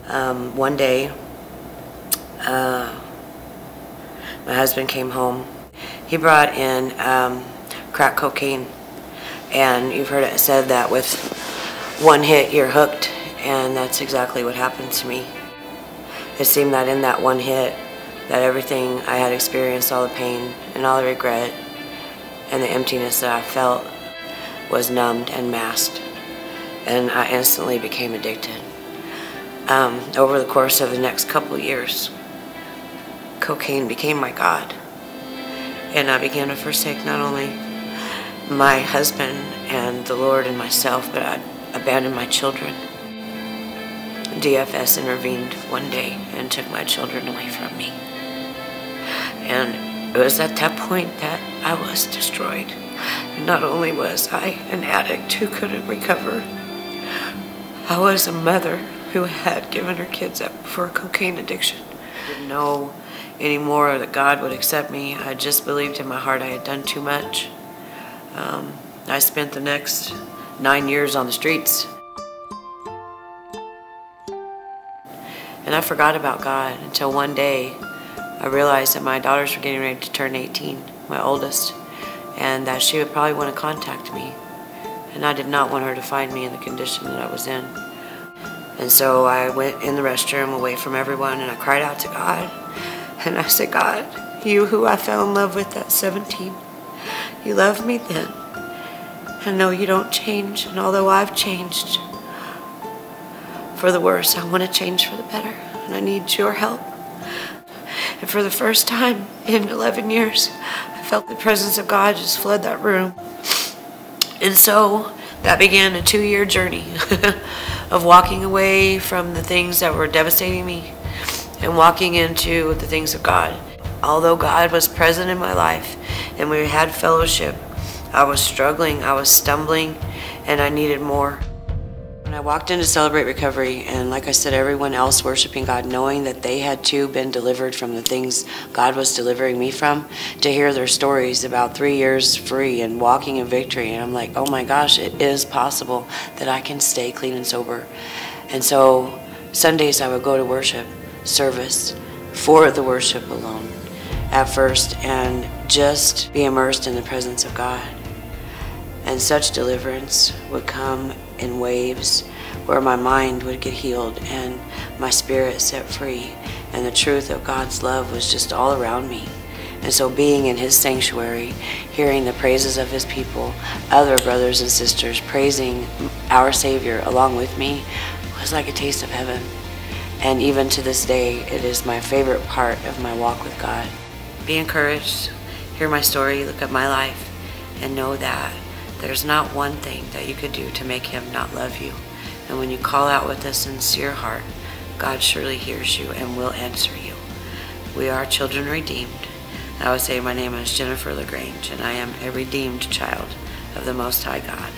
One day, my husband came home. He brought in crack cocaine, and you've heard it said that with one hit you're hooked, and that's exactly what happened to me. It seemed that in that one hit, that everything I had experienced, all the pain and all the regret and the emptiness that I felt, was numbed and masked, and I instantly became addicted. Over the course of the next couple years, cocaine became my God, and I began to forsake not only my husband and the Lord and myself, but I abandoned my children. DFS intervened one day and took my children away from me, and it was at that point that I was destroyed. Not only was I an addict who couldn't recover, I was a mother who had given her kids up for a cocaine addiction. I didn't know anymore that God would accept me. I just believed in my heart I had done too much. I spent the next 9 years on the streets. And I forgot about God until one day I realized that my daughters were getting ready to turn 18, my oldest, and that she would probably want to contact me. And I did not want her to find me in the condition that I was in. And so I went in the restroom away from everyone, and I cried out to God. And I said, God, you who I fell in love with at 17, you loved me then. And no, you don't change. And although I've changed for the worse, I want to change for the better. And I need your help. And for the first time in 11 years, I felt the presence of God just flood that room. And so that began a 2-year journey of walking away from the things that were devastating me and walking into the things of God. Although God was present in my life and we had fellowship, I was struggling, I was stumbling, and I needed more. When I walked in to celebrate recovery, and like I said, everyone else worshiping God, knowing that they had too been delivered from the things God was delivering me from, to hear their stories about 3 years free and walking in victory, and I'm like, oh my gosh, it is possible that I can stay clean and sober. And so Sundays I would go to worship service for the worship alone at first, and just be immersed in the presence of God. And such deliverance would come in waves where my mind would get healed and my spirit set free, and the truth of God's love was just all around me. And so being in his sanctuary, hearing the praises of his people, other brothers and sisters praising our Savior along with me, was like a taste of heaven. And even to this day, it is my favorite part of my walk with God. Be encouraged, hear my story, look at my life, and know that there's not one thing that you could do to make him not love you. And when you call out with a sincere heart, God surely hears you and will answer you. We are children redeemed. I would say my name is Jennifer LaGrange, and I am a redeemed child of the Most High God.